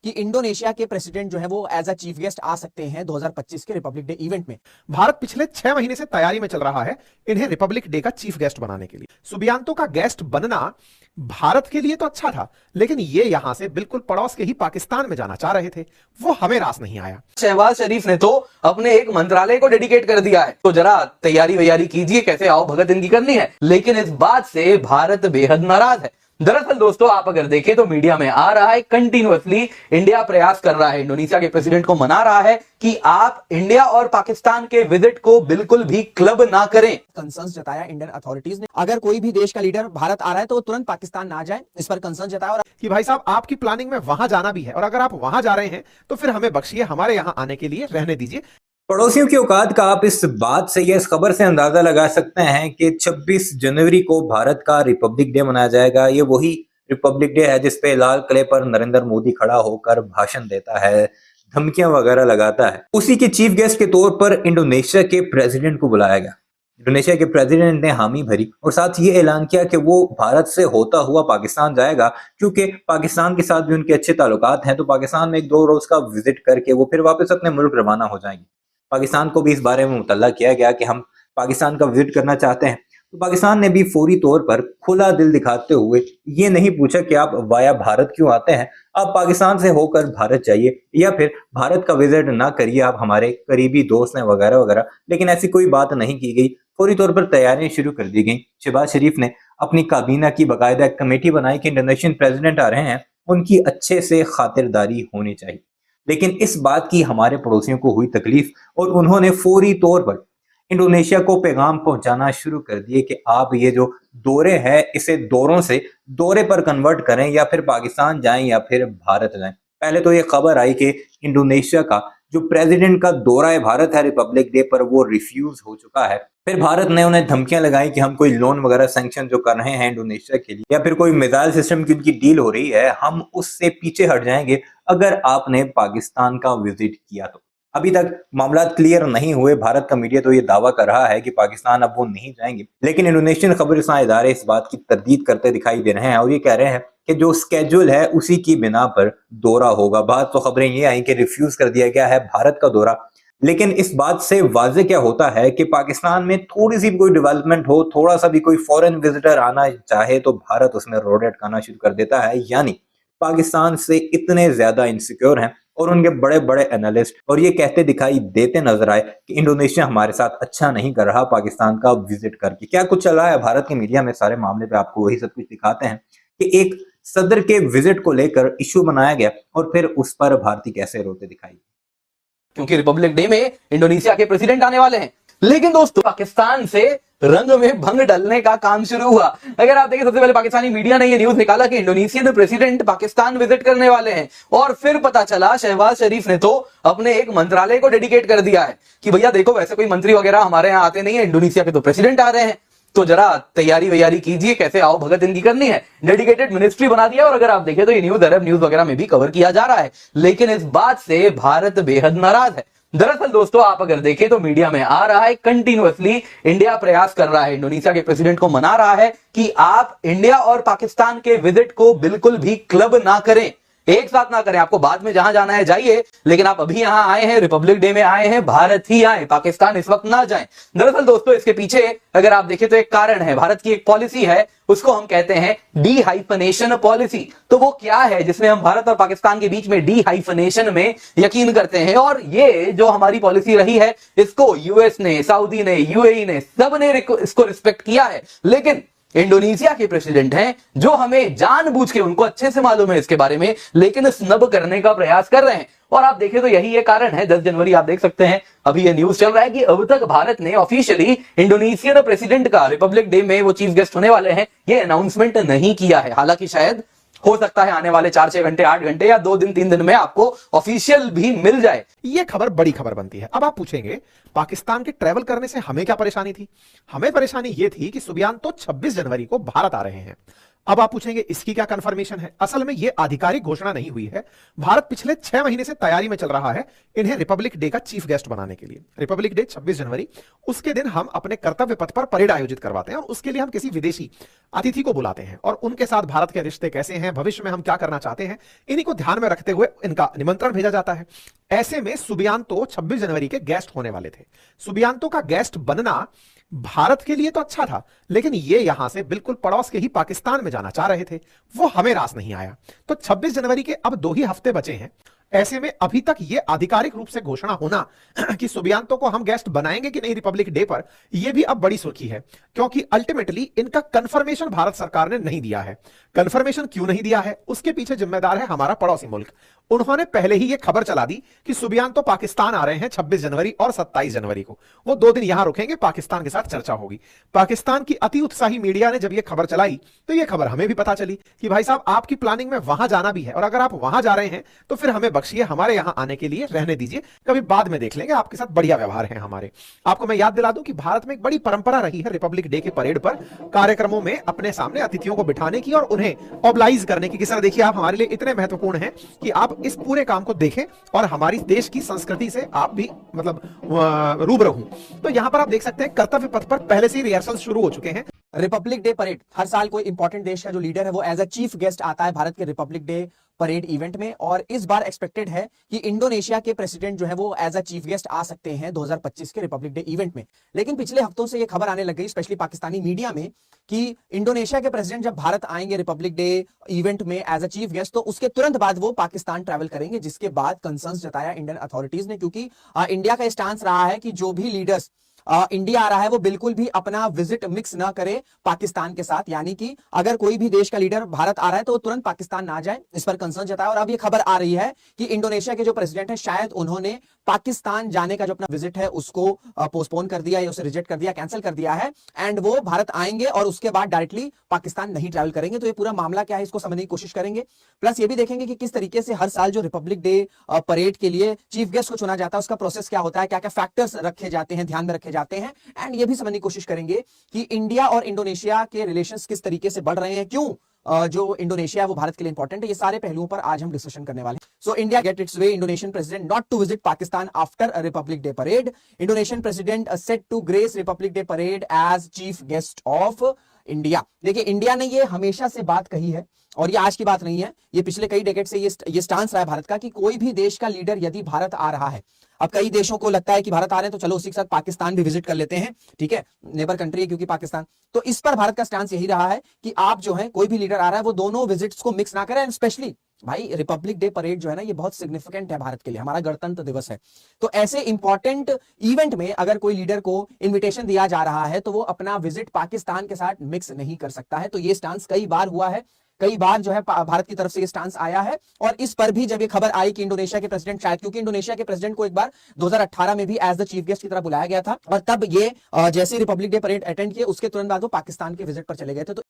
कि इंडोनेशिया के प्रेसिडेंट जो है वो एज अ चीफ गेस्ट आ सकते हैं 2025 के रिपब्लिक डे इवेंट में। भारत पिछले 6 महीने से तैयारी में चल रहा है इन्हें रिपब्लिक डे का चीफ गेस्ट बनाने के लिए। सुबियांतो का गेस्ट बनना भारत के लिए तो अच्छा था, लेकिन ये यहां से बिल्कुल पड़ोस के ही पाकिस्तान में जाना चाह रहे थे, वो हमें रास नहीं आया। शहबाज शरीफ ने तो अपने एक मंत्रालय को डेडिकेट कर दिया है, तो जरा तैयारी वैयारी कीजिए कैसे आओ भगत इनकी करनी है। लेकिन इस बात से भारत बेहद नाराज है। दरअसल दोस्तों, आप अगर देखें तो मीडिया में आ रहा है कंटिन्यूअसली इंडिया प्रयास कर रहा है, इंडोनेशिया के प्रेसिडेंट को मना रहा है कि आप इंडिया और पाकिस्तान के विजिट को बिल्कुल भी क्लब ना करें। कंसर्न जताया इंडियन अथॉरिटीज ने, अगर कोई भी देश का लीडर भारत आ रहा है तो वो तुरंत पाकिस्तान ना जाए, इस पर कंसर्न जताया। और कि भाई साहब, आपकी प्लानिंग में वहां जाना भी है, और अगर आप वहां जा रहे हैं तो फिर हमें बख्शिए, हमारे यहां आने के लिए रहने दीजिए। पड़ोसियों की औकात का आप इस बात से या इस खबर से अंदाजा लगा सकते हैं कि 26 जनवरी को भारत का रिपब्लिक डे मनाया जाएगा। ये वही रिपब्लिक डे है जिसपे लाल किले पर नरेंद्र मोदी खड़ा होकर भाषण देता है, धमकियां वगैरह लगाता है। उसी के चीफ गेस्ट के तौर पर इंडोनेशिया के प्रेसिडेंट को बुलाया गया। इंडोनेशिया के प्रेसिडेंट ने हामी भरी और साथ ये ऐलान किया कि वो भारत से होता हुआ पाकिस्तान जाएगा, क्योंकि पाकिस्तान के साथ भी उनके अच्छे ताल्लुकात हैं। तो पाकिस्तान में 1-2 रोज का विजिट करके वो फिर वापस अपने मुल्क रवाना हो जाएंगे। पाकिस्तान को भी इस बारे में मुतल्ला किया गया कि हम पाकिस्तान का विजिट करना चाहते हैं। तो पाकिस्तान ने भी फौरी तौर पर खुला दिल दिखाते हुए ये नहीं पूछा कि आप वाया भारत क्यों आते हैं, आप पाकिस्तान से होकर भारत जाइए या फिर भारत का विजिट ना करिए, आप हमारे करीबी दोस्त हैं वगैरह वगैरह। लेकिन ऐसी कोई बात नहीं की गई। फौरी तौर पर तैयारियां शुरू कर दी गई। शहबाज शरीफ ने अपनी काबीना की बाकायदा कमेटी बनाई कि इंडोनेशियन प्रेसिडेंट आ रहे हैं, उनकी अच्छे से खातिरदारी होनी चाहिए। लेकिन इस बात की हमारे पड़ोसियों को हुई तकलीफ और उन्होंने फौरी तौर पर इंडोनेशिया को पैगाम पहुंचाना शुरू कर दिए कि आप ये जो दौरे हैं इसे दौरों से दौरे पर कन्वर्ट करें, या फिर पाकिस्तान जाएं या फिर भारत जाएं। पहले तो ये खबर आई कि इंडोनेशिया का जो प्रेसिडेंट का दौरा है भारत है रिपब्लिक डे पर, वो रिफ्यूज हो चुका है। फिर भारत ने उन्हें धमकियां लगाई कि हम कोई लोन वगैरह सैंक्शन जो कर रहे हैं इंडोनेशिया के लिए, या फिर कोई मिसाइल सिस्टम की उनकी डील हो रही है, हम उससे पीछे हट जाएंगे अगर आपने पाकिस्तान का विजिट किया तो। अभी तक मामला क्लियर नहीं हुए। भारत का मीडिया तो ये दावा कर रहा है कि पाकिस्तान अब वो नहीं जाएंगे, लेकिन इंडोनेशियन खबरसां इदारे इस बात की तरदीद करते दिखाई दे रहे हैं और ये कह रहे हैं कि जो स्केड्यूल है उसी की बिना पर दौरा होगा। बात तो खबरें ये आई कि रिफ्यूज कर दिया गया है भारत का दौरा, लेकिन इस बात से वाज़ेह क्या होता है कि पाकिस्तान में थोड़ी सी भी कोई डेवलपमेंट हो, थोड़ा सा भी कोई फॉरेन विजिटर आना चाहे तो भारत उसमें रोड अटकाना शुरू कर देता है। यानी पाकिस्तान से इतने ज्यादा इनसिक्योर हैं और उनके बड़े बड़े एनालिस्ट और ये कहते दिखाई देते नजर आए कि इंडोनेशिया हमारे साथ अच्छा नहीं कर रहा पाकिस्तान का विजिट करके। क्या कुछ चल रहा है भारत की मीडिया में, सारे मामले पे आपको वही सब कुछ दिखाते हैं कि एक सदर के विजिट को लेकर इशू बनाया गया और फिर उस पर भारतीय कैसे रोते दिखाई। क्योंकि रिपब्लिक डे में इंडोनेशिया के प्रेसिडेंट आने वाले हैं। लेकिन दोस्तों, पाकिस्तान से रंग में भंग डलने का काम शुरू हुआ। अगर आप देखें, सबसे पहले पाकिस्तानी मीडिया ने यह न्यूज निकाला कि इंडोनेशियन प्रेसिडेंट पाकिस्तान विजिट करने वाले हैं, और फिर पता चला शहबाज शरीफ ने तो अपने एक मंत्रालय को डेडिकेट कर दिया है कि भैया देखो, वैसे कोई मंत्री वगैरह हमारे यहाँ आते नहीं है, इंडोनेशिया के तो प्रेसिडेंट आ रहे हैं, तो जरा तैयारी वैयारी कीजिए कैसे आओ भगत इनकी करनी है। डेडिकेटेड मिनिस्ट्री बना दिया। और अगर आप देखें तो ये न्यूज अरब न्यूज वगैरह में भी कवर किया जा रहा है। लेकिन इस बात से भारत बेहद नाराज है। दरअसल दोस्तों, आप अगर देखें तो मीडिया में आ रहा है कंटिन्यूअसली इंडिया प्रयास कर रहा है, इंडोनेशिया के प्रेसिडेंट को मना रहा है कि आप इंडिया और पाकिस्तान के विजिट को बिल्कुल भी क्लब ना करें, एक साथ ना करें। आपको बाद में जहां जाना है जाइए, लेकिन आप अभी यहां आए हैं, रिपब्लिक डे में आए हैं, भारत ही आए, पाकिस्तान इस वक्त ना जाएं। दरअसल दोस्तों, इसके पीछे अगर आप देखें तो एक कारण है, भारत की एक पॉलिसी है, उसको हम कहते हैं डी हाइफनेशन पॉलिसी। तो वो क्या है जिसमें हम भारत और पाकिस्तान के बीच में डी हाइफनेशन में यकीन करते हैं, और ये जो हमारी पॉलिसी रही है इसको यूएस ने, सऊदी ने, यूएई ने, सबने इसको रिस्पेक्ट किया है। लेकिन इंडोनेशिया के प्रेसिडेंट हैं जो हमें जानबूझ के, उनको अच्छे से मालूम है इसके बारे में, लेकिन स्नब करने का प्रयास कर रहे हैं। और आप देखें तो यही ये कारण है। 10 जनवरी आप देख सकते हैं, अभी ये न्यूज चल रहा है कि अब तक भारत ने ऑफिशियली इंडोनेशियन प्रेसिडेंट का रिपब्लिक डे में वो चीफ गेस्ट होने वाले हैं ये अनाउंसमेंट नहीं किया है। हालांकि शायद हो सकता है आने वाले 4-6 घंटे, 8 घंटे या 2 दिन 3 दिन में आपको ऑफिशियल भी मिल जाए। ये खबर बड़ी खबर बनती है। अब आप पूछेंगे, पाकिस्तान के ट्रैवल करने से हमें क्या परेशानी थी? हमें परेशानी ये थी कि सुबियांतो 26 जनवरी को भारत आ रहे हैं। अब आप पूछेंगे इसकी क्या कंफर्मेशन है? असल में यह आधिकारिक घोषणा नहीं हुई है। भारत पिछले 6 महीने से तैयारी में चल रहा है इन्हें रिपब्लिक डे का चीफ गेस्ट बनाने के लिए। रिपब्लिक डे 26 जनवरी, उसके दिन हम अपने कर्तव्य पथ पर परेड आयोजित करवाते हैं और उसके लिए हम किसी विदेशी अतिथि को बुलाते हैं और उनके साथ भारत के रिश्ते कैसे हैं, भविष्य में हम क्या करना चाहते हैं, इन्हीं को ध्यान में रखते हुए इनका निमंत्रण भेजा जाता है। ऐसे में सुबियांतो 26 जनवरी के गेस्ट होने वाले थे। सुबियांतो का गेस्ट बनना भारत के लिए तो अच्छा था, लेकिन ये यहां से बिल्कुल पड़ोस के ही पाकिस्तान में जाना चाह रहे थे। वो हमें रास नहीं आया। तो 26 जनवरी के अब 2 ही हफ्ते बचे हैं। ऐसे में अभी तक यह आधिकारिक रूप से घोषणा होना कि सुबियांतो को हम गेस्ट बनाएंगे कि नहीं रिपब्लिक डे पर, यह भी अब बड़ी सुर्खी है, क्योंकि अल्टीमेटली इनका कंफर्मेशन भारत सरकार ने नहीं दिया है। कंफर्मेशन क्यों नहीं दिया है, उसके पीछे जिम्मेदार है हमारा पड़ोसी मुल्क। उन्होंने पहले ही यह खबर चला दी कि सुबियांतो पाकिस्तान आ रहे हैं 26 जनवरी और 27 जनवरी को। वो 2 दिन यहां रुकेंगे, पाकिस्तान के साथ चर्चा होगी। पाकिस्तान की अति उत्साही मीडिया ने जब यह खबर चलाई तो यह खबर हमें भी पता चली कि भाई साहब आपकी प्लानिंग में वहां जाना भी है, और अगर आप वहां जा रहे हैं तो फिर हमें बख्शिए, हमारे यहां आने के लिए रहने दीजिए, कभी बाद में देख लेंगे, आपके साथ बढ़िया व्यवहार है हमारे। आपको मैं याद दिला दूं कि भारत में एक बड़ी परंपरा रही है रिपब्लिक डे के परेड पर कार्यक्रमों में अपने सामने अतिथियों को बिठाने की और उन्हें ऑब्लाइज करने की। सर देखिए, आप हमारे लिए इतने महत्वपूर्ण हैं कि आप इस पूरे काम को देखें और हमारी देश की संस्कृति से आप भी मतलब रूबरू हों। तो यहां पर आप देख सकते हैं कर्तव्य पथ पर पहले से ही रिहर्सल शुरू हो चुके हैं। रिपब्लिक डे परेड हर साल कोई इंपॉर्टेंट देश का जो लीडर है वो एज अ चीफ गेस्ट आता है भारत के रिपब्लिक डे परेड इवेंट में, और इस बार एक्सपेक्टेड है कि इंडोनेशिया के प्रेसिडेंट जो है वो एज अ चीफ गेस्ट आ सकते हैं 2025 के रिपब्लिक डे इवेंट में। लेकिन पिछले हफ्तों से ये खबर आने लग गई, स्पेशली पाकिस्तानी मीडिया में, कि इंडोनेशिया के प्रेसिडेंट जब भारत आएंगे रिपब्लिक डे इवेंट में एज अ चीफ गेस्ट, तो उसके तुरंत बाद वो पाकिस्तान ट्रैवल करेंगे, जिसके बाद कंसर्न्स जताया इंडियन अथॉरिटीज ने, क्योंकि इंडिया का स्टांस रहा है कि जो भी लीडर्स इंडिया आ रहा है वो बिल्कुल भी अपना विजिट मिक्स ना करे पाकिस्तान के साथ, यानी कि अगर कोई भी देश का लीडर भारत आ रहा है तो तुरंत पाकिस्तान ना जाए, इस पर कंसर्न जताया। और अब ये खबर आ रही है कि इंडोनेशिया के जो प्रेसिडेंट है शायद उन्होंने पाकिस्तान जाने का जो अपना विजिट है उसको पोस्टपोन कर दिया या उसे रिजेक्ट कर दिया, कैंसिल कर दिया है, एंड वो भारत आएंगे और उसके बाद डायरेक्टली पाकिस्तान नहीं ट्रैवल करेंगे। तो ये पूरा मामला क्या है इसको समझने की कोशिश करेंगे। प्लस ये भी देखेंगे कि किस तरीके से हर साल जो रिपब्लिक डे परेड के लिए चीफ गेस्ट को चुना जाता है उसका प्रोसेस क्या होता है, क्या क्या फैक्टर्स रखे जाते हैं, ध्यान में रखे जाते हैं, एंड ये भी समझने की कोशिश करेंगे कि इंडिया और इंडोनेशिया के रिलेशंस किस तरीके से बढ़ रहे हैं, क्यों जो इंडोनेशिया है वो भारत के लिए इंपॉर्टेंट है। ये सारे पहलुओं पर आज हम डिस्कशन करने वाले हैं। So India get its way, Indonesian president not to visit Pakistan after Republic Day parade. Indonesian president set to grace Republic Day parade as chief guest of India. देखिए, इंडिया ने ये हमेशा से बात कही है और ये आज की बात नहीं है, ये पिछले कई डेकेड से ये स्टांस रहा है भारत का कि कोई भी देश का लीडर यदि भारत आ रहा है, अब कई देशों को लगता है कि भारत आ रहे हैं तो चलो उसी के साथ पाकिस्तान भी विजिट कर लेते हैं, ठीक है, नेबर कंट्री है क्योंकि पाकिस्तान, तो इस पर भारत का स्टांस यही रहा है कि आप जो है कोई भी लीडर आ रहा है वो दोनों विजिट्स को मिक्स ना करें। एंड स्पेशली भाई रिपब्लिक डे परेड जो है ना ये बहुत सिग्निफिकेंट है भारत के लिए, हमारा गणतंत्र दिवस है, तो ऐसे इंपॉर्टेंट इवेंट में अगर कोई लीडर को इन्विटेशन दिया जा रहा है तो वो अपना विजिट पाकिस्तान के साथ मिक्स नहीं कर सकता है। तो ये स्टांस कई बार हुआ है, कई बार जो है भारत की तरफ से ये स्टांस आया है, और इस पर भी जब ये खबर आई कि इंडोनेशिया के प्रेसिडेंट शायद, क्योंकि इंडोनेशिया के प्रेसिडेंट को एक बार 2018 में भी एज द चीफ गेस्ट की तरह बुलाया गया था, और तब ये जैसे रिपब्लिक डे परेड अटेंड किए उसके तुरंत बाद वो पाकिस्तान के विजिट पर चले गए थे। तो